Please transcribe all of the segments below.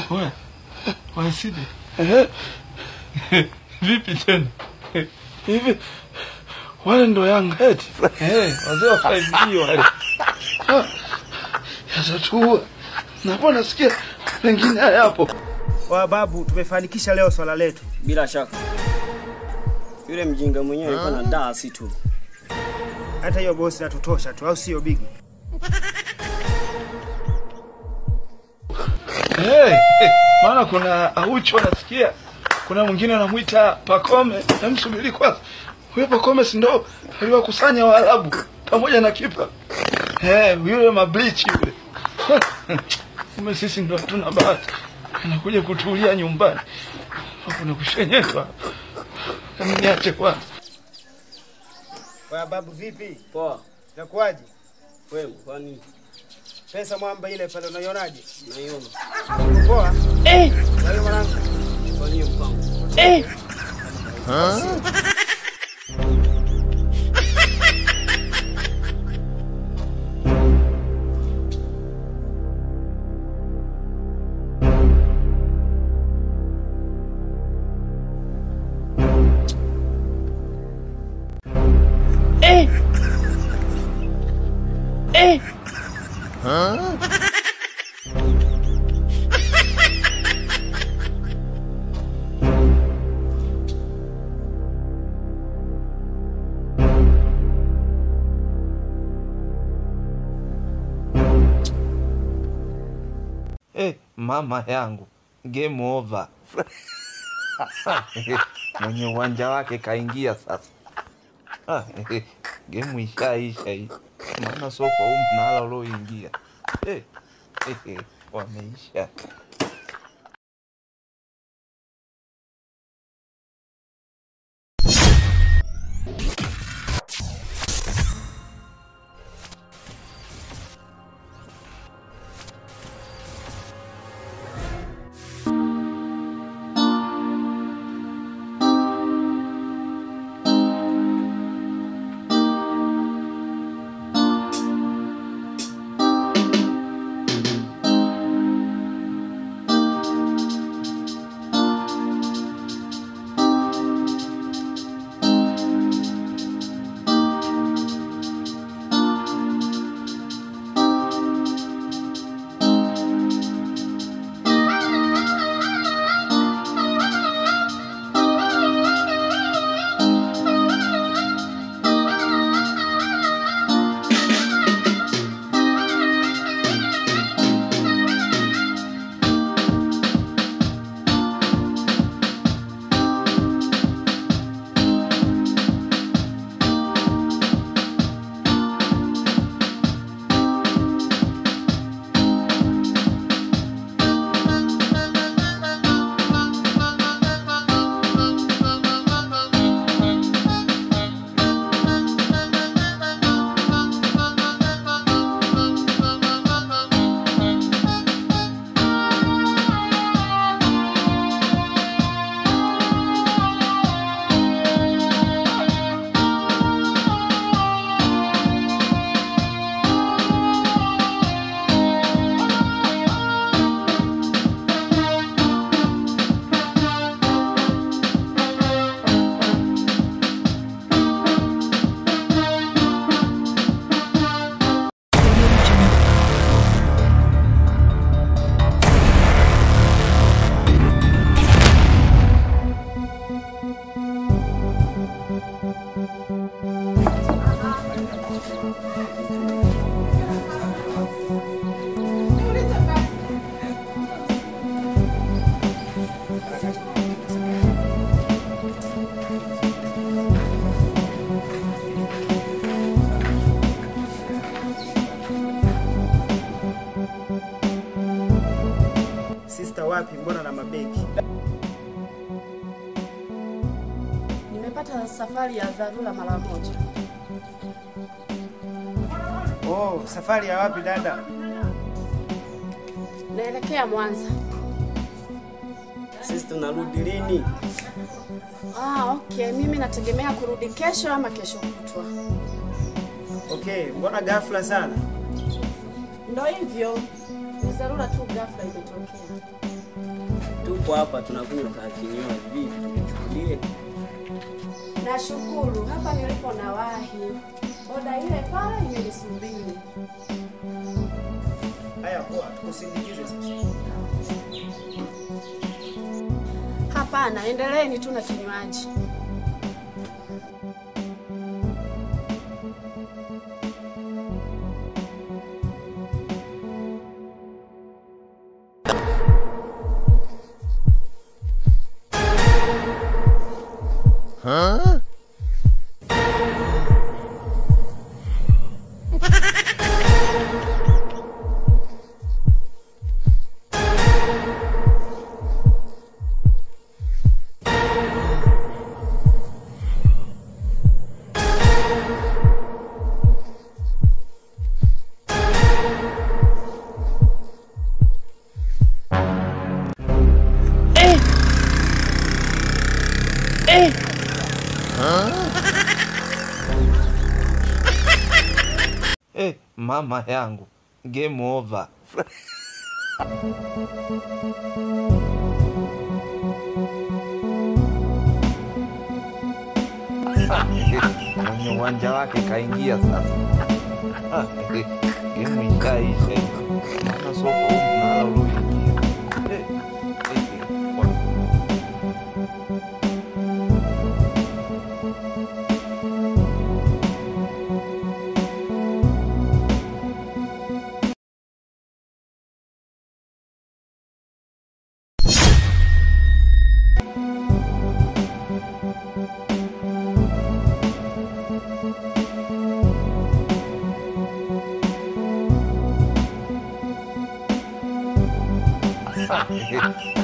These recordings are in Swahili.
Wewe. Wasidi. Vipi tena? Hivi wale ndo Yanga eti. Wazee wa 5G wale. Sasa tu napona sikia wengine hapo. Wa babu, tumefanikisha leo swala letu. Bila shaka. Yule mjinga mwenyewe alikuwa na dasi tu. Hata hiyo bosi natutosha tu, au sio Bigi? Maana kuna Aucho nasikia. Kuna mwingine anamuita Pakome, namsubiri kwanza. Huyo Pakome si ndo aliwakusanya Waarabu pamoja na kipa. Yule mablichi yule. Kumbe sisi ndo hatuna bahati. Anakuja kutulia nyumbani. Kuna kushenyetwa. Kama niache kwanza. Kwa babu vipi? Poa. Inakuaje? Wewe kwani pesa mwamba ile pale unaionaje? Naiona. Poa. Wewe mwanangu. Fanyie mpango. Mama yangu, game over. Mwenye uwanja wake kaingia sasa. Game ishaisha hii. Maana soka huu mnala ulioingia. Wameisha. Wapi mbona na mabeki? Nimepata safari ya dharura mara moja. Safari ya wapi dada? Naelekea Mwanza. Sisi tunarudi lini? Okay, mimi nategemea kurudi kesho ama kesho kutwa. Okay, mbona ghafla sana? Ndio hivyo. Ni dharura tu ghafla imetokea. Tupo hapa tunakunywa kinywaji, vipi tuchukulie? Nashukuru, hapa nilipo nawahi. Oda ile pale imenisubiri. Haya poa, tukusindikize sasa. Hapana, endeleeni tu na kinywaji. Huh? Mama yangu, game over. Mwenye uwanja wake kaingia sasa. Game ishaisha. Maana soko mnala uloingia.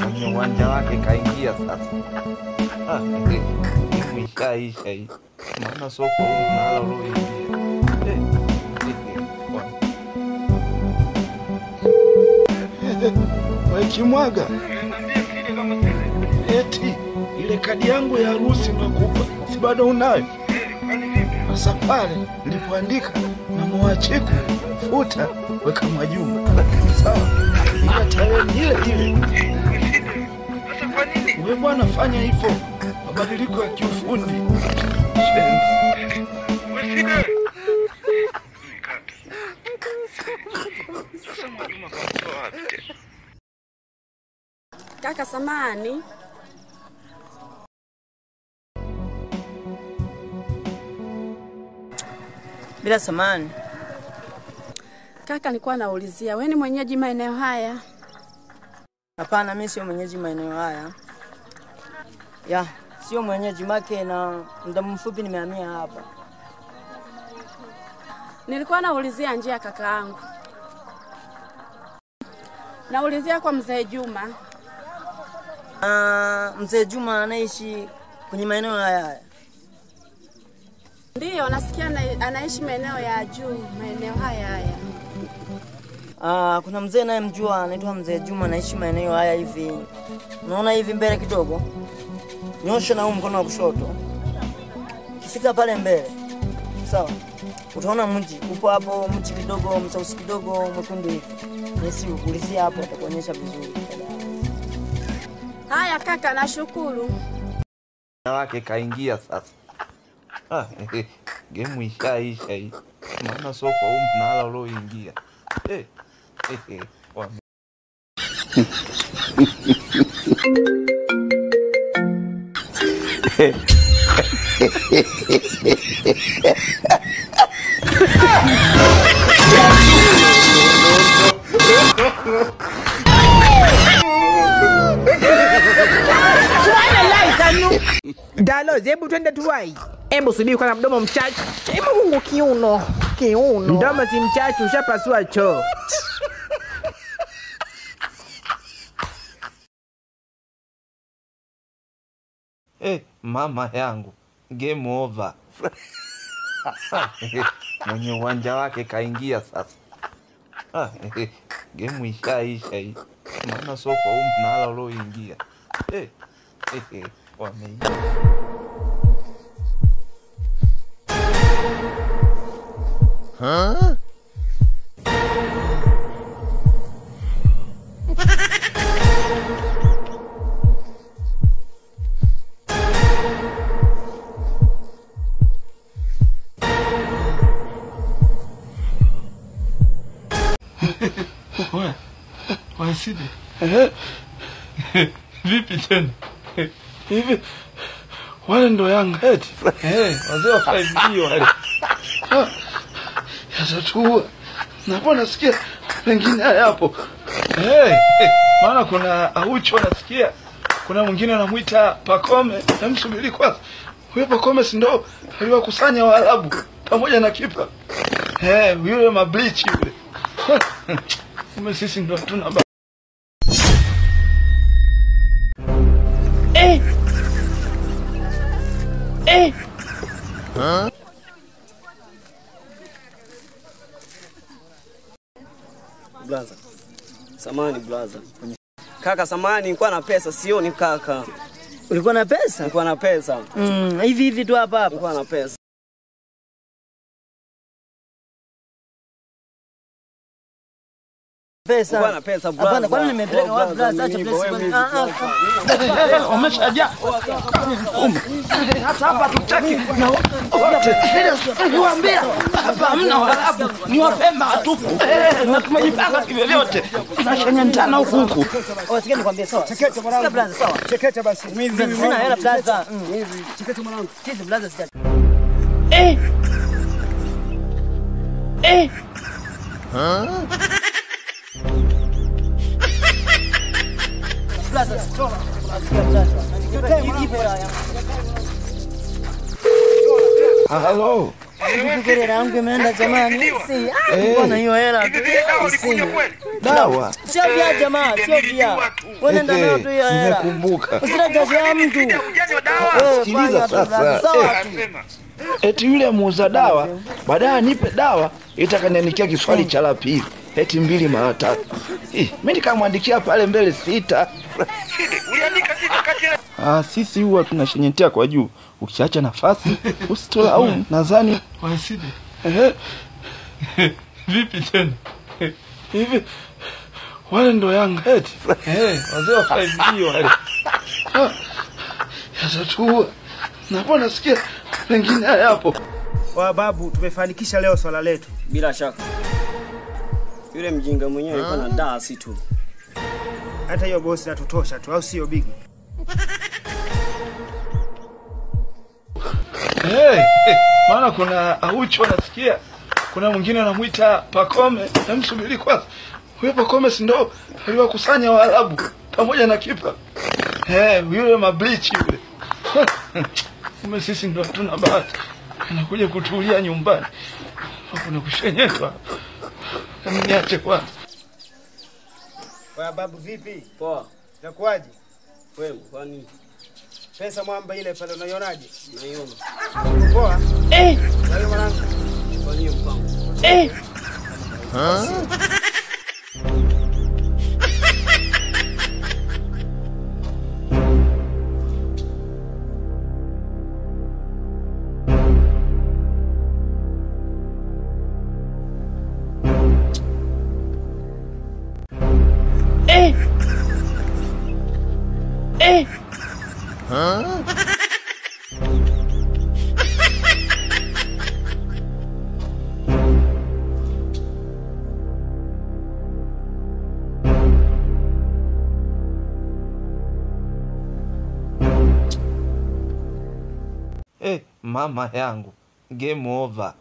Mwenye uwanja wake kaingia sasa. Game ishaisha. Maana soko mnala uloingia. Kimwaga. Eti ile kadi yangu ya harusi nakupa. Si bado unayo? Sasa pale nilipoandika mama wa Chiku futa weka Mwajuma. Sawa. Ila tarehe ile. Sasa kwa nini? Wewe bwana fanya hivyo. Mabadiliko ya kiufundi. Wewe Kaka samani. Bila samani. Kaka nilikuwa naulizia, wewe ni mwenyeji maeneo haya? Hapana, mimi sio mwenyeji maeneo haya. Sio mwenyeji make na muda mfupi nimehamia hapa. Nilikuwa naulizia njia kaka yangu. Naulizia kwa mzee Juma. Mzee Juma anaishi kwenye maeneo haya. Ndiyo, nasikia anaishi maeneo ya juu, maeneo haya. Kuna mzee naye mjua anaitwa mzee Juma anaishi maeneo haya hivi. Unaona hivi mbele kidogo? Nyosha na mkono wa kushoto. Kifika pale mbele. Sawa. Utaona mji. Upo hapo mji kidogo, msausi kidogo, mwekundu hivi. Nisi ukulizia hapo atakuonyesha vizuri. Haya kaka, nashukuru. Wake kaingia sasa. Game ishaisha. Maana soko mnala uloingia. Dalo, zebu twende tuwai. Hebu subiri kwa mdomo mchachu. Hebu kiuno. Mdomo si mchachu, ushapasua choo. Mama yangu, game over. Mwenye uwanja wake kaingia sasa. Game ishaisha. Maana soko mnala uloingia. Wameingia. Huh? Waisidi. Vipi tena? Hivi wale ndo Yanga eti? Wazee wa 5G wale. Yatatua. Napo nasikia wengine hapo. Maana kuna Aucho nasikia. Kuna mwingine anamuita Pacome, namsubiri kwanza. Huyo Pacome si ndo aliwakusanya Waarabu pamoja na kipa. Yule mablichi yule. Sisi ndo hatuna Blaza. Samani blaza. Kaka samani nilikuwa na pesa sioni kaka. Ulikuwa na pesa? Nilikuwa na pesa. Hivi tu hapa. Nilikuwa na pesa. Pesa. Bwana pesa brother. Hapana, kwani nimepeleka wapi brother? Acha pesa. Umeshaja. Hata hapa tutaki. Niwaambia hapa hamna Waarabu. Ni Wapemba tupu. Na tumejipanga kivyovyote. Tunashanya ndana huku. Sikia nikwambie sawa. Cheketa mwanangu. Sikia brother sawa. Cheketa basi. Sina hela brother. Cheketa mwanangu. Sisi brother sitaki. Blaza chora. Asikia blaza. Hello. Kukerera yangu imeenda jamani. Si. Bwana hiyo hela tu. Si. Dawa. Sio vya jamaa, sio vya. Wanaenda nayo tu hiyo hela. Nimekumbuka. Usirajia mtu. Sikiliza sasa. Eti yule muuza dawa, baadaye nipe dawa, itakaniandikia kiswali cha la pili. Eti 2 mara 3. Mimi nikamwandikia pale mbele 6. Uliandika 6 kati. Sisi huwa tunashenyetea kwa juu. Ukiacha nafasi, usitoa au nadhani Waisidi. Vipi tena? Hivi wale ndo Yanga eti? Wazee wa 5G wale. Yatatua. Napo nasikia wengine hapo. Babu, tumefanikisha leo swala letu. Bila shaka. Yule mjinga mwenyewe alikuwa na dasi tu. Hata hiyo bosi natutosha tu, au sio Bigi? Maana kuna Aucho nasikia. Kuna mwingine anamuita Pacome, namsubiri kwanza. Huyo Pacome si ndo aliwakusanya Waarabu pamoja na kipa. Yule mablichi yule. Sisi ndo hatuna bahati. Anakuja kutulia nyumbani. Kuna kushenyetwa. Niache kwanza. Babu vipi? Poa. Inakuaje? Wewe kwani Pesa mwamba ile pale unaionaje? naiona. Poa. Wewe mwanangu. Fanyie mpango. Mama yangu, game over.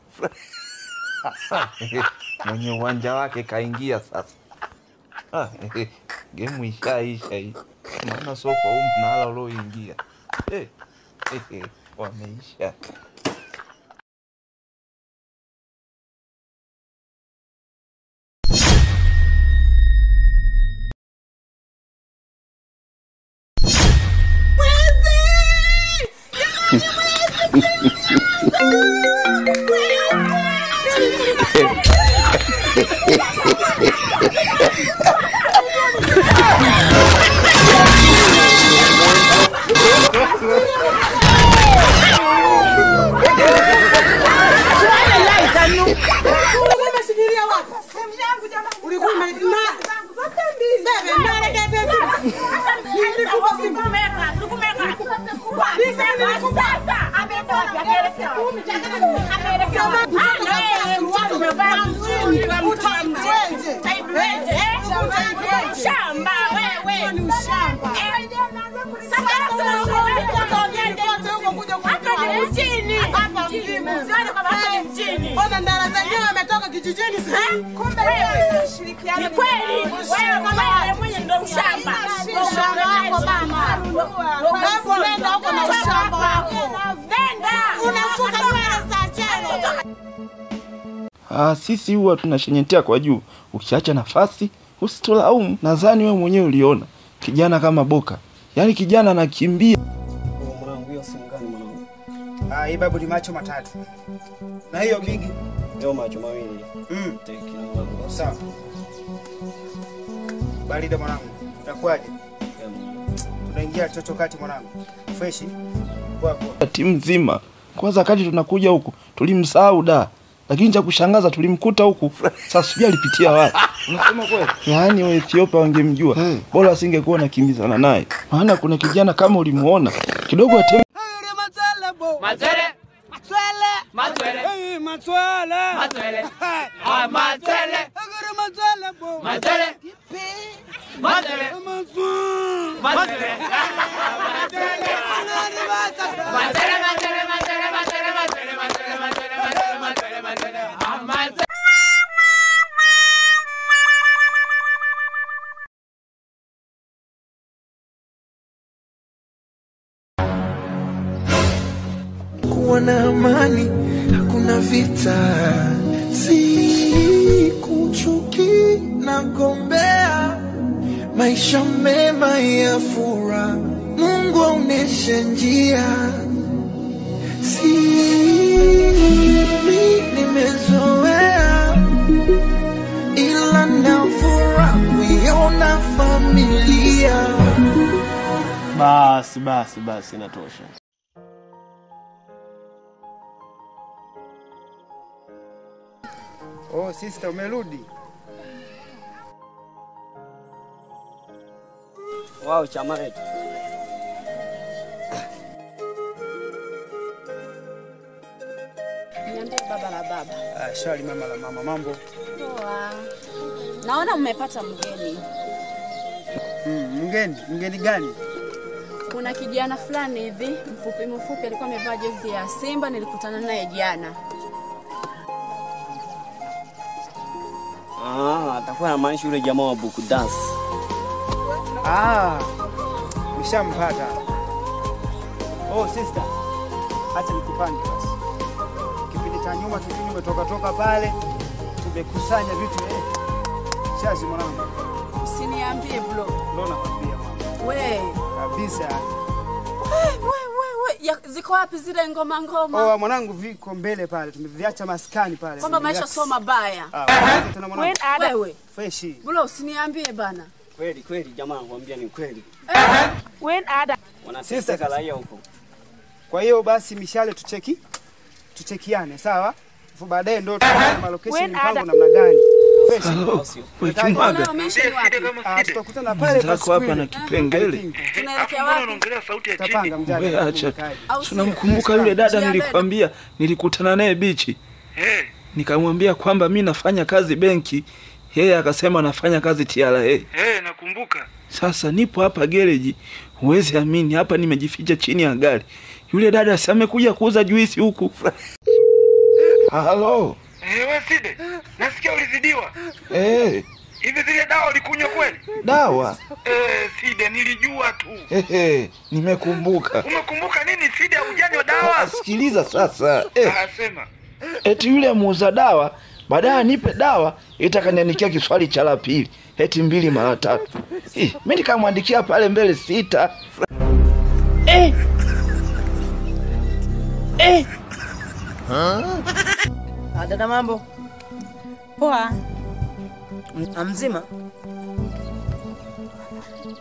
Mwenye uwanja wake kaingia sasa. Game ishaisha hii. Maana soka huu mnala ulioingia. Wameisha. Shamba wewe. Ni ushamba. Sasa hapa ni mjini. Hapa mjini. Usione kama hapa ni mjini. Mbona ndara zenyewe ametoka kijijini sasa? Kumbe wewe shirikiana. Ni kweli. Wewe mwenye ndo ushamba. Ushamba wako mama. Wewe nenda huko na ushamba wako. Nenda. Unafuka nywele za chele. Sisi huwa tunashenyetea kwa juu. Ukiacha nafasi, usitulaumu. Nadhani wewe mwenyewe uliona kijana kama Boka. Yaani kijana anakimbia. Mwanangu hiyo simu gani mwanangu? Hii babu ni macho matatu. Na hiyo gigi? Leo macho mawili. Teki mwanangu. Sawa. Barida mwanangu. Utakuwaje? Tunaingia chocho kati mwanangu. Fresh. Kwa Timu nzima. Kwanza kati tunakuja huku, tulimsahau da. Lakini cha kushangaza tulimkuta huku. Sasa sijui alipitia wapi. Unasema kweli? Yaani wa Ethiopia wangemjua. Bora asingekuwa nakimbizana naye. Maana kuna kijana kama ulimuona kidogo ateme kuwa na amani, hakuna vita, si kuchuki na gombea maisha mema ya furaha. Mungu aoneshe njia, si nimezoea, ila na furaha kuiona familia. Basi inatosha. Oh, sister umerudi. Wao chama yetu. Niambie baba la baba. Shwari mama la mama, mambo? Poa. Naona mmepata mgeni. Mgeni gani? Kuna kijana fulani hivi mfupi alikuwa amevaa jezi ya Simba, nilikutana naye jana. Atakuwa anamaanisha yule jamaa wa Buku Dance. Nishampata. Oh sister, acha nikupange basi. Kipindi cha nyuma umetoka pale, tumekusanya vitu Shazi mwanangu. Usiniambie bro. Ndio nakwambia mama. We. Kabisa. Ziko wapi zile ngoma? Oh mwanangu viko mbele pale, tumeviacha maskani pale. Kwamba maisha sio mabaya. Tena mwanangu. Wewe. Fresh. Bro usiniambie bana. Kweli jamaa nakwambia ni kweli. Wanasema kala huko. Kwa hiyo basi mishale tuchekiane, sawa? Afu baadaye ndio tutaona location mpango namna gani. Tutakutana pale kwa hapa na kipengele. Tunaelekea wapi? Unaongelea sauti ya chini. Tapanga mjadala. Acha. Tunamkumbuka yule dada nilikwambia, nilikutana naye bichi. Nikamwambia kwamba mimi nafanya kazi benki. Yeye akasema nafanya kazi TRA. Nakumbuka. Sasa nipo hapa garage. Huwezi amini, hapa nimejificha chini ya gari. Yule dada si amekuja kuuza juisi huku. Halo. Wewe Side, nasikia ulizidiwa. Hivi zile dawa ulikunywa kweli? Dawa? Side, nilijua tu. Nimekumbuka. Umekumbuka nini Side, hujanywa dawa? Sikiliza sasa. Sema. Eti yule muuza dawa, baadaye nipe dawa, itakaniandikia kiswali cha la pili. Eti 2 mara 3. Mimi nikamwandikia pale mbele 6. Dada mambo? Poa. Mzima?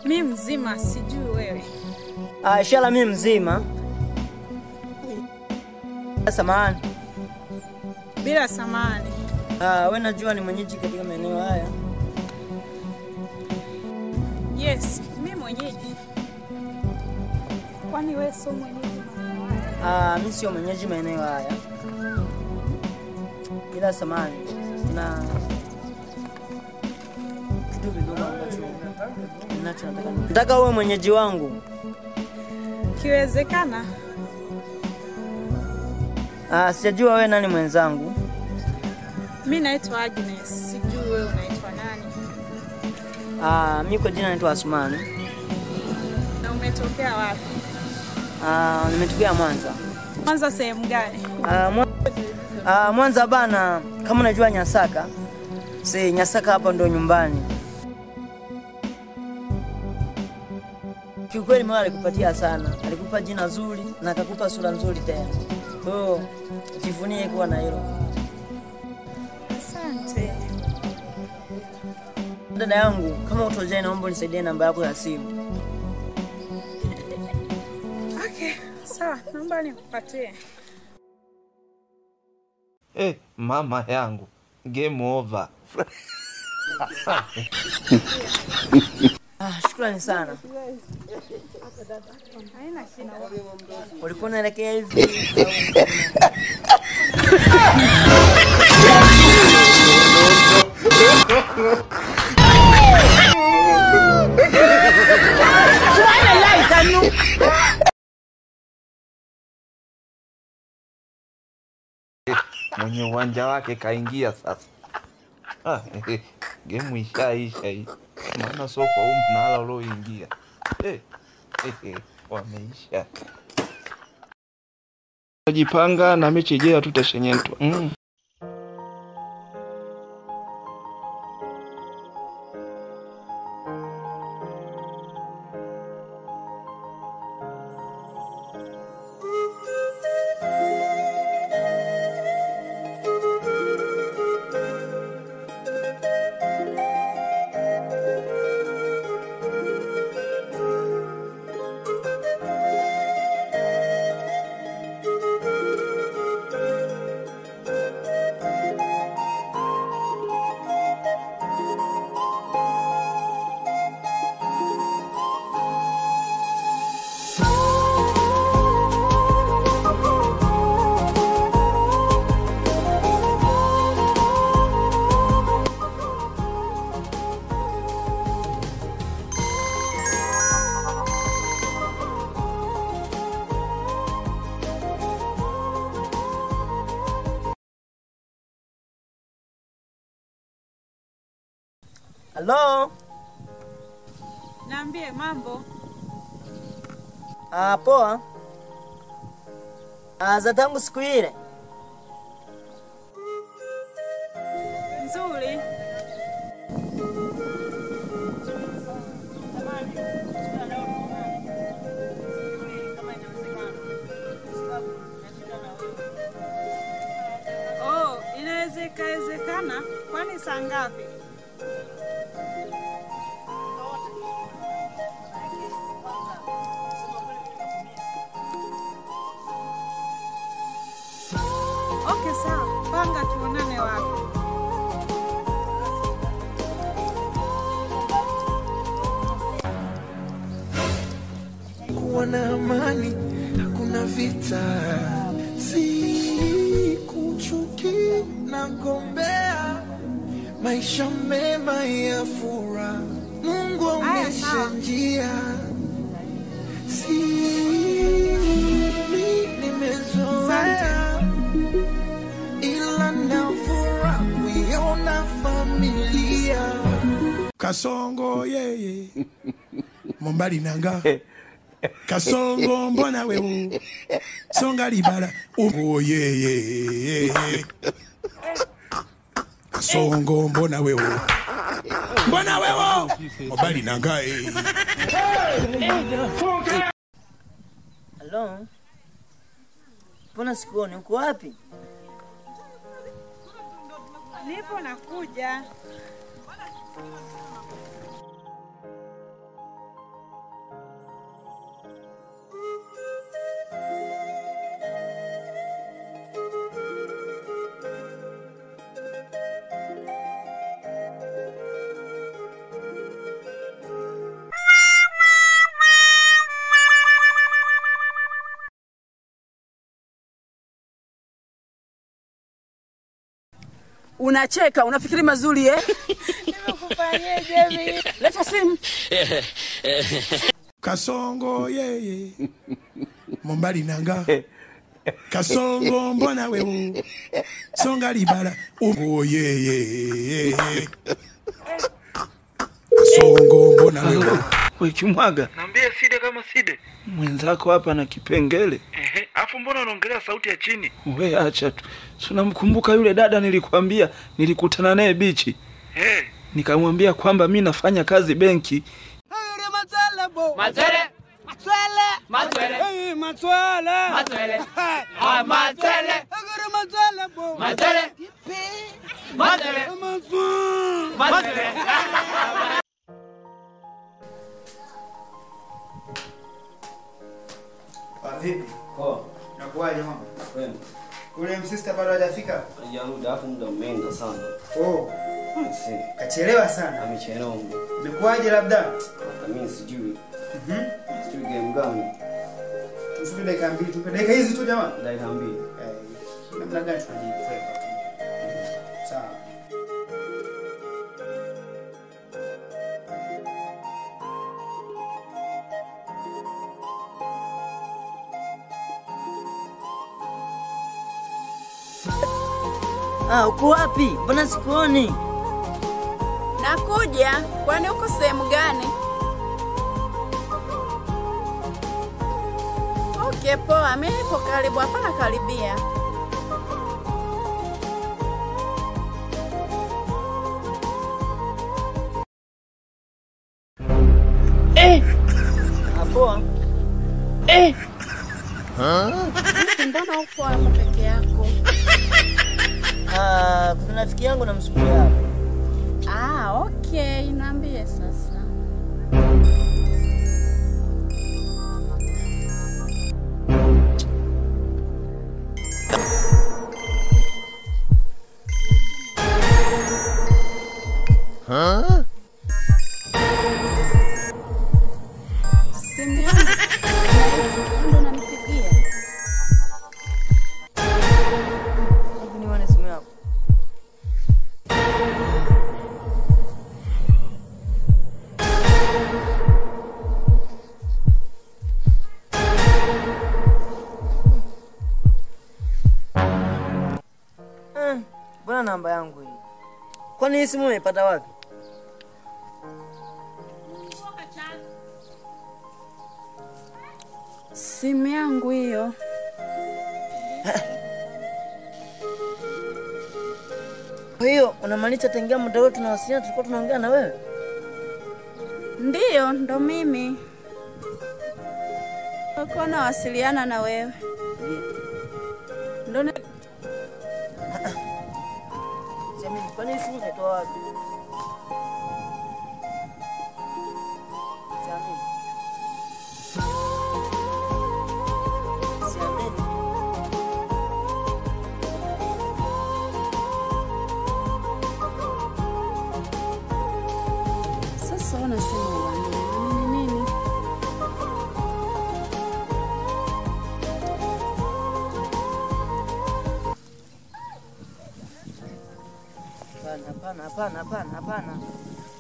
Mimi mzima, sijui wewe. Inshallah mimi mzima. Samahani. Bila samahani. Wewe najua ni mwenyeji katika maeneo haya. Yes, mimi mwenyeji. Kwani wewe sio mwenyeji? Mimi sio mwenyeji maeneo haya. Bila samahani. kitu kidogo ambacho nataka uwe mwenyeji wangu. Kiwezekana. Sijajua wewe nani mwenzangu. Mimi naitwa Agnes, sijui wewe unaitwa nani? Mimi kwa jina naitwa Asmani. Na umetokea wapi? Nimetokea Mwanza. Mwanza sehemu gani? Mwanza bana, kama unajua Nyasaka. Nyasaka hapa ndo nyumbani. Kiukweli mama alikupatia sana. Alikupa jina zuri na akakupa sura nzuri tena. Kwa hiyo jivunie kuwa na hilo. Asante. Dada yangu, kama utojai naomba unisaidie namba yako ya simu. Okay, sawa, naomba nikupatie. Mama yangu, game over. Shukrani sana. Haina shida. Ulikuwa unaelekea hivi? Mwenye uwanja wake kaingia sasa. Game ishaisha hii. Maana sio kwa mnala ulioingia. Wameisha. Jipanga na mechi ijayo tutashenyentwa. Hello? Niambie mambo. Poa. Za tangu siku ile. Nzuri. Inawezekana. Kwani saa ngapi? Okay, sawa. Panga tuonane wapi? Kuwa na amani, hakuna vita. Sikuchuki na gombea maisha mema ya furaha. Mungu aonyesha njia. Nimezoea ila na furaha kuiona familia. Kasongo yeye Mombali nanga Kasongo mbona wewe Songa libala yeye Kasongo mbona wewe Mombali nanga Hello? Mbona sikuoni, uko wapi? Nipo nakuja. Unacheka, unafikiri mazuri eh? Nimekufanyaje mimi? Leta simu. Kasongo yeye. Mombali nanga. Kasongo mbona wewe. Songa libala. Oh yeye. Kasongo mbona wewe. Wewe Kimwaga. Naambia Side kama Side. Mwenzako hapa na kipengele. Afu mbona unaongelea sauti ya chini? Wewe acha tu. Tunamkumbuka yule dada nilikwambia nilikutana naye bichi. Nikamwambia kwamba mimi nafanya kazi benki. Matwele. Matwele. Hey, matwele. Matwele. Ah, matwele. Agora matwele bo. Matwele. Matwele. Matwele. Vipi? Poa. Nakuaje mama? Kwema. Ule msister bado hajafika? Hajarudi, afu muda umeenda sana. Oh. Kachelewa sana. Amechelewa. Imekuaje labda? Mimi sijui. Sijui game gani. Tusubiri dakika 2 tu. Dakika hizi tu jamaa. Dakika 2. Namna gani tunajifunza? Sawa. Uko wapi? Mbona sikuoni? Nakuja. Kwani uko sehemu gani? Okay, poa. Mimi niko karibu hapa na karibia. Poa. Mbona uko hapa peke yako? Kuna rafiki yangu na msukuli hapa. Okay, niambie sasa. Simu yangu. Ndo unanipigia. Hebu nione simu yako. Mbona namba yangu hii? Kwani hii simu umepata wapi? Simu yangu hiyo. Kwa hiyo unamaanisha tangia muda wote tunawasiliana tulikuwa tunaongea na wewe? Ndiyo, ndo mimi. Nilikuwa nawasiliana na wewe. Ndo Jamani, kwani simu umetoa wapi? Jamani. Sasa unasema nini?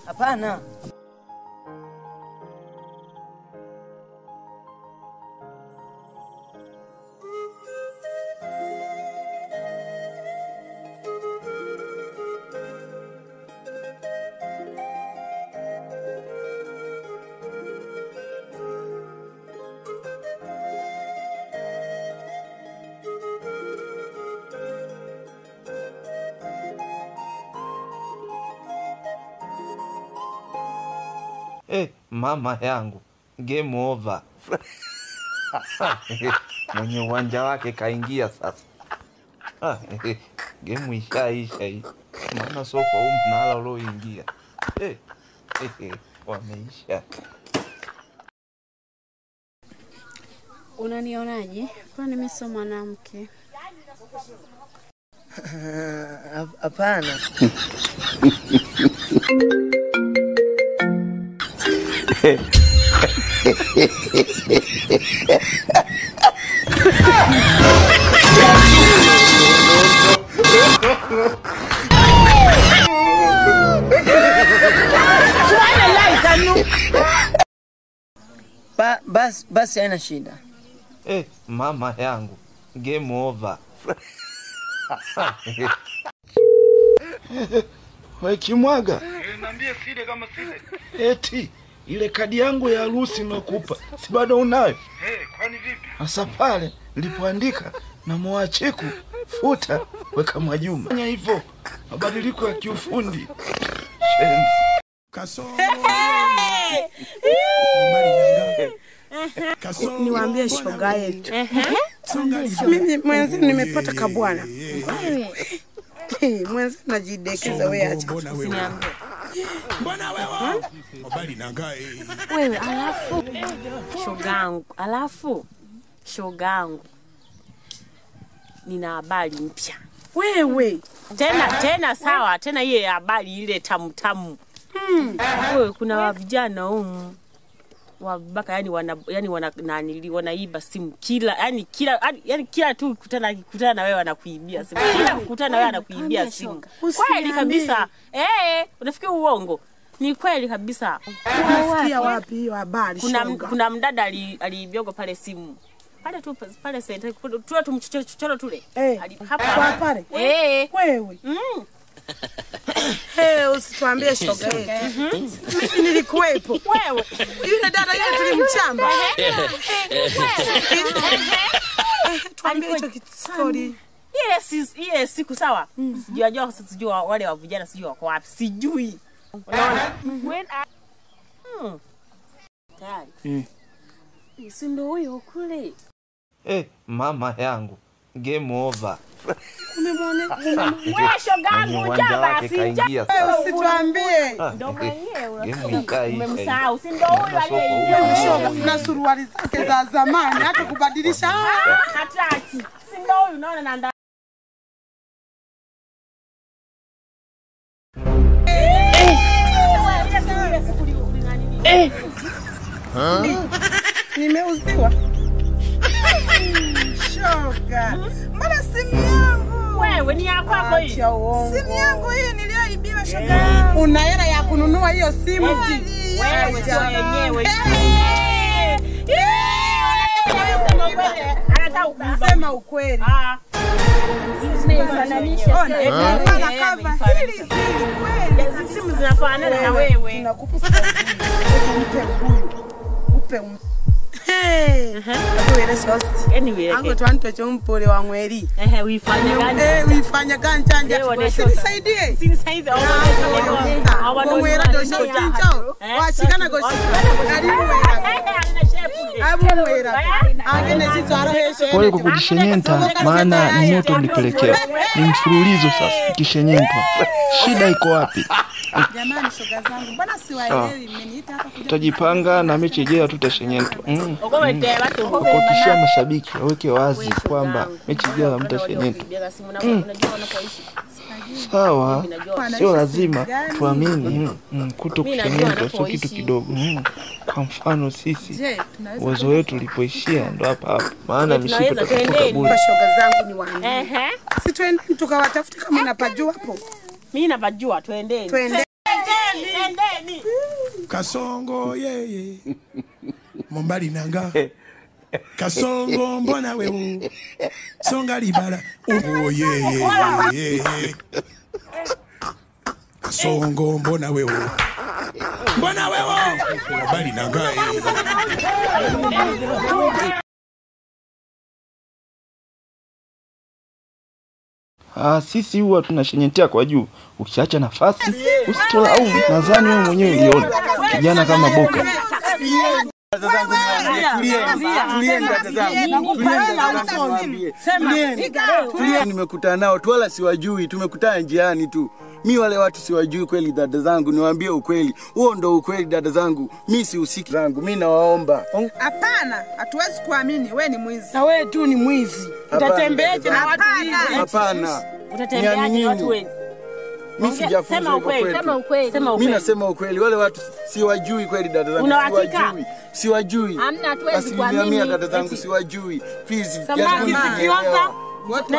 Hapana. Mama yangu, game over. Mwenye uwanja wake kaingia sasa. Game ishaisha hii. Maana sio kwa mnala ulioingia. Wameisha. Unanionaje? Kwani mimi sio mwanamke? Hapana. Basi haina shida. Mama yangu. Game over. Wewe Kimwaga. Niambie sile kama sile. Eti ile kadi yangu ya harusi nakupa. Si bado unayo? Kwani vipi? Sasa pale nilipoandika na Mwacheku futa weka Mwajuma. Fanya hivyo. Mabadiliko ya kiufundi. Niwaambie shoga yetu. Mimi mwenzi nimepata kabwana. Mwenzi najidekeza wewe acha. Usiniambie. Mbona wewe? Mbali nangae. Wewe alafu shogangu. Nina habari mpya. Wewe. Tena sawa, tena ile habari ile tamu. Wewe kuna vijana humu wabaka wanaiba simu kila tu kukutana na wewe wanakuibia simu. Kila kukutana na wewe anakuibia simu. Kweli kabisa. Unafikiri uongo? Ni kweli kabisa. Unasikia wapi hiyo habari? Kuna mdada aliibioga pale simu. Pale senta tuwa tumchochoro tule. Hapa pale. Wewe. Usituambie shoga yetu. Mimi nilikuwepo. Wewe. Yule dada yule tulimchamba. Tuambie hicho story. Ile siku sawa. Sijua wale wa vijana sijui wako wapi. Sijui. Unaona? Tayari. Si ndio huyo kule. Mama yangu. Game over. Umemwona? Wewe shogangu jaba sija. Usituambie. Ndio mwenyewe umemsahau. Si ndio huyo aliyeingia shoga na suruali zake za zamani hata kubadilisha hataki. Si ndio huyo unaona nanda. Nimeuziwa. Shoga. Mbona simu yangu? Wewe ni ya kwako hii. Simu yangu hii niliyoibiwa shoga. Una hela ya kununua hiyo simu? Wewe sio yenyewe. Sema ukweli. Simu zinafanana na wewe. Tunakupa upe Anyway. Ango twanto chompole wa mweri. Uifanye gani? Uifanye gani chanja? Sinisaidie. Sinisaidie. Mwera ndo shautincho. Washikana goshi. Pole kwa kujishenyenta, maana ni moto mlipelekea. Ni mfululizo sasa kishenyentwa. Shida iko wapi? Jamani shoga zangu, mbona siwaelewi mmeniita hapa kuja. Tutajipanga na mechi ijayo tutashenyentwa. Kutishia mashabiki waweke wazi kwamba mechi ijayo mtashenyentwa. Sawa. Sio lazima tuamini kutokushenyentwa sio kitu kidogo. Kwa mfano sisi uwezo wetu ulipoishia ndo hapa. Maana mishipa tutakuwa bure. Shoga zangu ni waambie. Si twende tukawatafuta kama unapajua hapo. Mimi napajua twendeni. Twendeni. Kasongo yeye. Mombali nanga. Kasongo mbona wewe? Songa libala. Yeye. Kasongo mbona wewe? Mbona wewe? Mombali nanga. Sisi huwa tunashenyetea kwa juu. Ukiacha nafasi, usitolaumu. Nadhani wewe mwenyewe uliona kijana kama Boka. Dada zangu tulieni. Nimekutana nao tu wala siwajui, tumekutana njiani tu. Mi wale watu siwajui kweli dada zangu, niwaambie ukweli. Huo ndo ukweli dada zangu. Mi si usiki zangu, mi nawaomba. Hapana, hatuwezi kuamini wewe ni mwizi. Na wewe tu ni mwizi. Utatembeaje na watu hivi? Hapana. Utatembeaje na watu wengi? Mimi sijafunza ukweli. Mimi nasema ukweli. Wale watu siwajui kweli dada zangu. Siwajui. Hamna hatuwezi kuamini. Dada zangu siwajui. Please, samaki zikioza Wote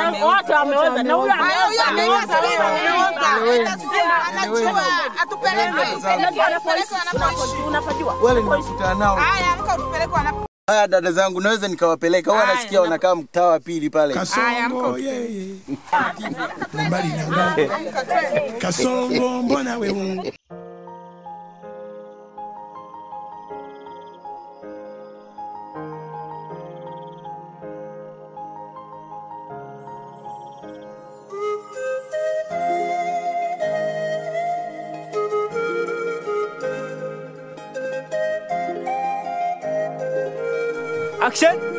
wameoza na huyo ameoza. Anajua atupeleke unapajua. Wale nimekutana nao. Haya, amka utupeleke Haya dada zangu naweza nikawapeleka. Wao nasikia wanakaa mtaa wa pili pale. Kasongo yeye. Mbali na ngao. Kasongo mbona wewe? Action!